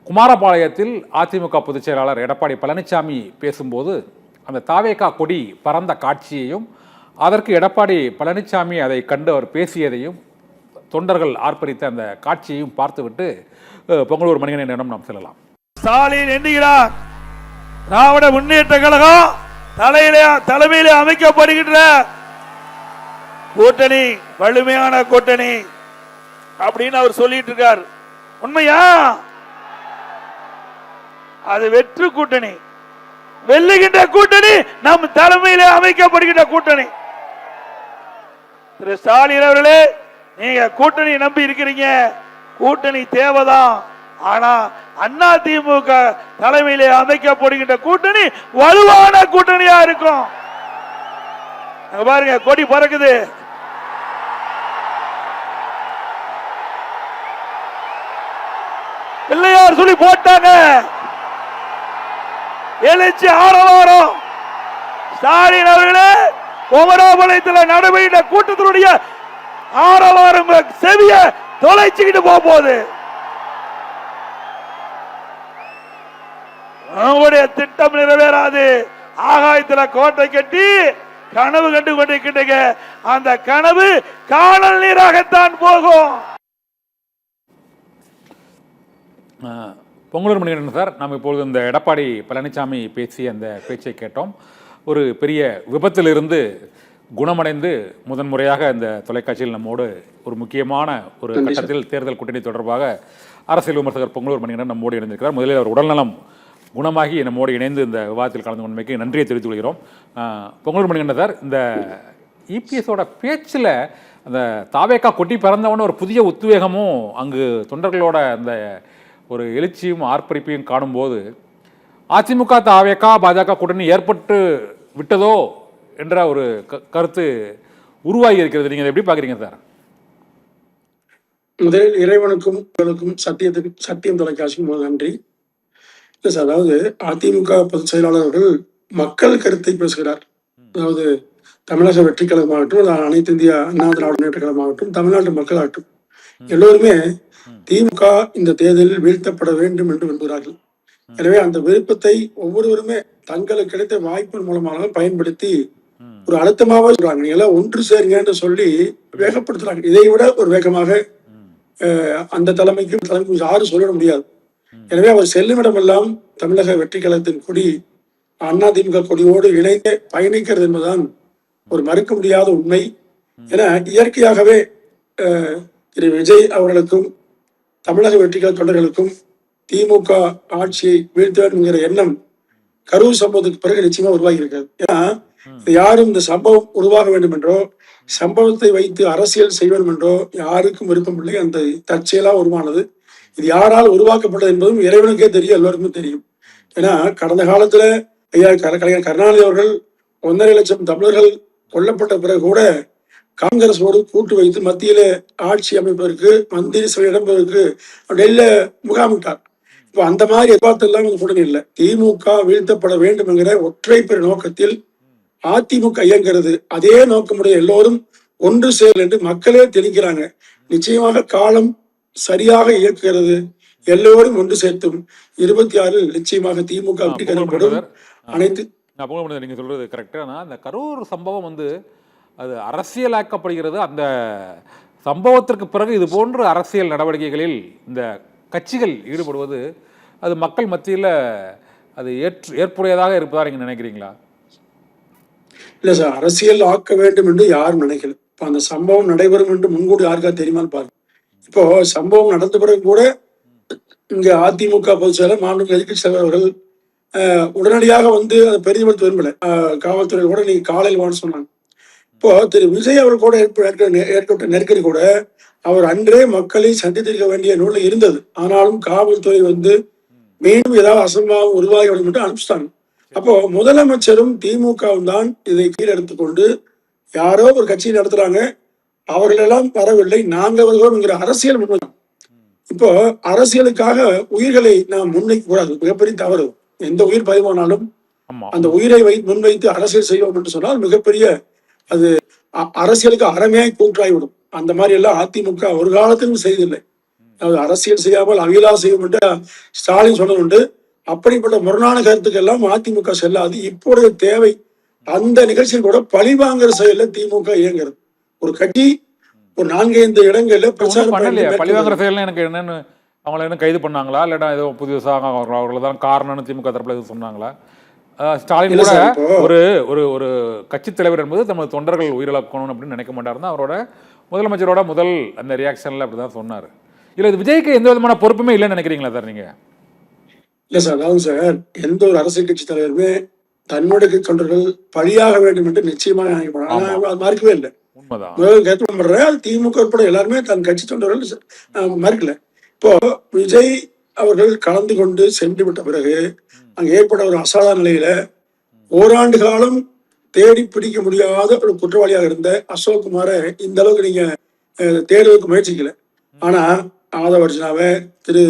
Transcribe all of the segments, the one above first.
குமாரபாளையத்தில் அதிமுக பொதுச் செயலாளர் எடப்பாடி பழனிசாமி பேசும்போது அந்த தாவேகா கொடி பறந்த காட்சியையும் அதற்கு எடப்பாடி பழனிசாமி அதை கண்டு அவர் பேசியதையும் தொண்டர்கள் ஆர்ப்பரித்த அந்த காட்சியையும் பார்த்துவிட்டு பொங்கலூர் மணிகண்டனிடம் நாம் செல்லலாம். ஸ்டாலின் என்கிறார், திராவிட முன்னேற்ற கழகம் தலைமையிலே அமைக்கப்படுகின்ற கூட்டணி வலிமையான கூட்டணி அப்படின்னு அவர் சொல்லிட்டு இருக்கார். உண்மையா? அது வெற்று கூட்டணி, வெல்லுகின்ற கூட்டணி, நம் தலைமையிலே அமைக்கப்படுகின்ற கூட்டணி. திரு ஸ்டாலின் அவர்களே, நீங்க கூட்டணி நம்பி இருக்கிறீங்க, கூட்டணி தேவைதான். ஆனா அதிமுக தலைமையிலே அமைக்கப்படுகின்ற கூட்டணி வலுவான கூட்டணியா இருக்கும். பாருங்க, கொடி பறக்குது. பிள்ளையார் சொல்லி போட்டாங்க, எழுச்சி ஆரவாரம். ஸ்டாலின் அவர்களே, குமராபாளையத்தில் நடைபெற்ற கூட்டத்தினுடைய ஆரவாரம் செவிய தொலைச்சுக்கிட்டு போகுது. நம்முடைய திட்டம் நிறைவேறாது. ஆகாயத்தில் கோட்டை கட்டி கனவு கண்டு கொண்டிருக்கின்ற அந்த கனவு காணல் நீராகத்தான் போகும். பொங்கலூர் மணிகண்டன் சார், நாம் இப்பொழுது இந்த எடப்பாடி பழனிசாமி பேசிய அந்த பேச்சை கேட்டோம். ஒரு பெரிய விபத்திலிருந்து குணமடைந்து முதன்முறையாக இந்த தொலைக்காட்சியில் நம்மோடு ஒரு முக்கியமான ஒரு கட்டத்தில் தேர்தல் கூட்டணி தொடர்பாக அரசியல் விமர்சகர் பொங்கலூர் மணிகண்டன் நம்மோடு இணைந்திருக்கிறார். முதலில் அவர் உடல்நலம் குணமாகி நம்மோடு இணைந்து இந்த விவாதத்தில் கலந்து கொண்டமைக்கு நன்றியை தெரிவித்துக் கொள்கிறோம். பொங்கலூர் மணிகண்டன் சார், இந்த இபிஎஸோட பேச்சில் அந்த தாவேக்கா கொட்டி பிறந்தவன ஒரு புதிய உத்வேகமும் அங்கு தொண்டர்களோட அந்த ஒரு எழுச்சியும் ஆர்ப்பரிப்பையும் காணும்போது அதிமுக தாவேக்கா பாஜக கூட்டணி ஏற்பட்டு விட்டதோ என்ற ஒரு கருத்து உருவாகி இருக்கிறது. நீங்கள் எப்படி பார்க்குறீங்க சார்? முதலில் இறைவனுக்கும் சத்தியம் தொலைக்காட்சிக்கும் நன்றி. இல்லை சார், அதாவது அதிமுக பொதுச் செயலாளர் அவர்கள் மக்கள் கருத்தை பேசுகிறார். அதாவது தமிழக வெற்றி கழகமாகட்டும், அனைத்து இந்திய அண்ணா திராவிட முன்னேற்ற கழகமாகட்டும், தமிழ்நாட்டு மக்களாகட்டும், எல்லோருமே திமுக இந்த தேர்தலில் வீழ்த்தப்பட வேண்டும் என்று விரும்புகிறார்கள். எனவே அந்த விருப்பத்தை ஒவ்வொருவருமே தங்களுக்கு கிடைத்த வாய்ப்பின் மூலமாக பயன்படுத்தி ஒரு அழுத்தமாக சொல்றாங்க. நீங்க எல்லாம் ஒன்று சேருங்க என்று சொல்லி வேகப்படுத்துறாங்க. இதை விட ஒரு வேகமாக அந்த தலைமைக்கு யாரும் சொல்லிட முடியாது. எனவே அவர் செல்லுமிடம் எல்லாம் தமிழக வெற்றி கழகத்தின் கொடி அதிமுக கொடியோடு இணைந்து பயணிக்கிறது என்பதுதான் ஒரு மறுக்க முடியாத உண்மை. என இயற்கையாகவே திரு விஜய் அவர்களுக்கும் தமிழக வெற்றி கழக தொண்டர்களுக்கும் திமுக ஆட்சியை வீழ்த்த வேண்டும் என்கிற எண்ணம் கரூர் சம்பவத்துக்கு பிறகு நிச்சயமா உருவாகி இருக்கிறது. ஏன்னா யாரும் இந்த சம்பவம் உருவாக வேண்டும் என்றோ சம்பவத்தை வைத்து அரசியல் செய்ய வேண்டும் என்றோ யாருக்கும் விருப்பம் இல்லை. அந்த தற்செயலா உருவானது. இது யாரால் உருவாக்கப்பட்டது என்பதும் இறைவனுக்கே தெரியும், எல்லோருக்கும் தெரியும். ஏன்னா கடந்த காலத்துல ஐயா கலைஞர் கருணாநிதி அவர்கள் 1.5 லட்சம் தமிழர்கள் கொல்லப்பட்ட பிறகு கூட காங்கிரஸோடு கூட்டு வைத்து மத்தியில ஆட்சி அமைப்பதற்கு மந்திரி சபை இடம்பெறுவதற்கு டெல்லியில முகாமிட்டார். இப்போ அந்த மாதிரி எதிர்பார்த்தெல்லாம் உடனே இல்லை. திமுக வீழ்த்தப்பட வேண்டும் என்கிற ஒற்றை பெரு நோக்கத்தில் அதிமுக இயங்கிறது. அதே நோக்கமுடைய எல்லோரும் ஒன்று சேர் என்று மக்களே தெளிக்கிறாங்க. நிச்சயமாக காலம் சரியாக இயக்குகிறது. எல்லோரும் ஒன்று சேர்த்தும் 26 நிச்சயமாக திமுக வெற்றி கருதப்படும். அனைத்து நீங்க சொல்றது கரெக்ட். ஆனா அந்த கரூர் சம்பவம் அது அரசியலாக்கப்படுகிறது. அந்த சம்பவத்திற்கு பிறகு இது போன்ற அரசியல் நடவடிக்கைகளில் இந்த கட்சிகள் ஈடுபடுவது அது மக்கள் மத்தியில் அது ஏற்புடையதாக இருப்பதா நீங்க நினைக்கிறீங்களா? இல்ல சார், அரசியல் ஆக்க வேண்டும் என்று யாரும் நினைக்கல. இப்ப அந்த சம்பவம் நடைபெறும் என்று முன்கூடி யாருக்கா தெரியுமான்னு பாருங்க. இப்போ சம்பவம் நடந்த பிறகு கூட இங்க அதிமுக பொதுச் செயலர் மாநில எதிர்க்கட்சி தலைவர் அவர்கள் உடனடியாக வந்து அதை பெரிதுபடுத்த விரும்பல. காவல்துறை கூட நீங்க காலையில் வான்னு சொன்னாங்க. இப்போ திரு விஜய் அவர் கூட ஏற்பட்ட நெருக்கடி கூட அவர் அன்றே மக்களை சந்தித்திருக்க வேண்டிய நூல் இருந்தது. ஆனாலும் காவல்துறை வந்து மீண்டும் ஏதாவது அசம்பாவம் உருவாகி மட்டும் அனுப்பிச்சிட்டாங்க. அப்போ முதலமைச்சரும் திமுகவும் தான் இதை கீழெடுத்துக்கொண்டு யாரோ ஒரு கட்சியை நடத்துறாங்க, அவர்களெல்லாம் வரவில்லை, நாங்க வருகிறோம் என்கிற அரசியல் முன்வைக்கும். இப்போ அரசியலுக்காக உயிர்களை நாம் முன்வைக்க கூடாது, மிகப்பெரிய தவறு. எந்த உயிர் பதிவானாலும் அந்த உயிரை முன்வைத்து அரசியல் செய்வோம் என்று சொன்னால் மிகப்பெரிய அது அரசியலுக்கு அறமையாய் கூற்றாய்விடும். அந்த மாதிரி எல்லாம் அதிமுக ஒரு காலத்திலும் செய்தில்லை. அதாவது அரசியல் செய்யாமல் அகிலா செய்யும் என்று ஸ்டாலின் சொன்னது. அப்படிப்பட்ட முரணான கருத்துக்கெல்லாம் அதிமுக செல்லாது. இப்போதைய தேவை அந்த நிகழ்ச்சியில் கூட பழிவாங்குற செயல்ல திமுக இயங்குறது. ஒரு கட்சி ஒரு 4-5 இடங்கள்ல பிரச்சாரம் பண்ணலையா? பழிவாங்குற செயல் எனக்கு என்னன்னு அவங்கள என்ன கைது பண்ணாங்களா? இல்லைன்னா ஏதோ புதுசாக அவர்கள் தான் காரணம்னு திமுக தரப்புல எதுவும் சொன்னாங்களா? ஸ்டாலின் இல்ல கூட சார், இப்போ ஒரு ஒரு ஒரு கட்சித் தலைவர் என்பது நமது தொண்டர்கள் உயிரிழக்கணும் அப்படின்னு நினைக்க மாட்டாருன்னா அவரோட முதலமைச்சரோட முதல் அந்த ரியாக்ஷன்ல அப்படிதான் சொன்னாரு. இல்ல இது விஜய்க்கு எந்த விதமான பொறுப்புமே இல்லைன்னு நினைக்கிறீங்களா சார் நீங்க? இல்ல சார், அதாவது சார், எந்த ஒரு அரசியல் கட்சி தலைவருமே தன்னுடைய தொண்டர்கள் பழியாக வேண்டும் என்று நிச்சயமாக நினைக்கப்படுறாங்க. ஆமா. ஆனா, அது மறுக்கவே இல்லை. உண்மைதான். முதல் கருத்து பண்றேன், திமுக உட்பட எல்லாருமே தன் கட்சி தொண்டர்கள் மறுக்கல. இப்போ விஜய் அவர்கள் கலந்து கொண்டு சென்று விட்ட பிறகு அங்க ஏற்பட்ட ஒரு அசாதாரண நிலையில ஓராண்டு காலம் தேடி பிடிக்க முடியாத ஒரு குற்றவாளியாக இருந்த அசோக்குமாரை இந்த அளவுக்கு நீங்க தேடுவதற்கு முயற்சிக்கல. ஆனா ஆதவர்ஜனாவை, திரு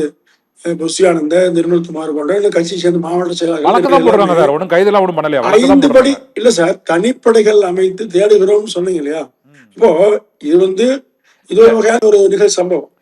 புஷியானந்த, நிர்மல்குமார் போன்ற கட்சியை சேர்ந்த மாவட்ட வழக்கு தான் போடுறாங்க சார். செயலாளர்கள் ஒன்றும் கைதெல்லாம் ஒன்றும் பண்ணலையா? வழக்கு தான் 5 படி போடுறாங்க. இல்ல சார், தனிப்படைகள் அமைத்து தேடுகிறோம்னு சொன்னீங்க இல்லையா? இப்போ இது இது ஒரு வகையான ஒரு நிகழ் சம்பவம்.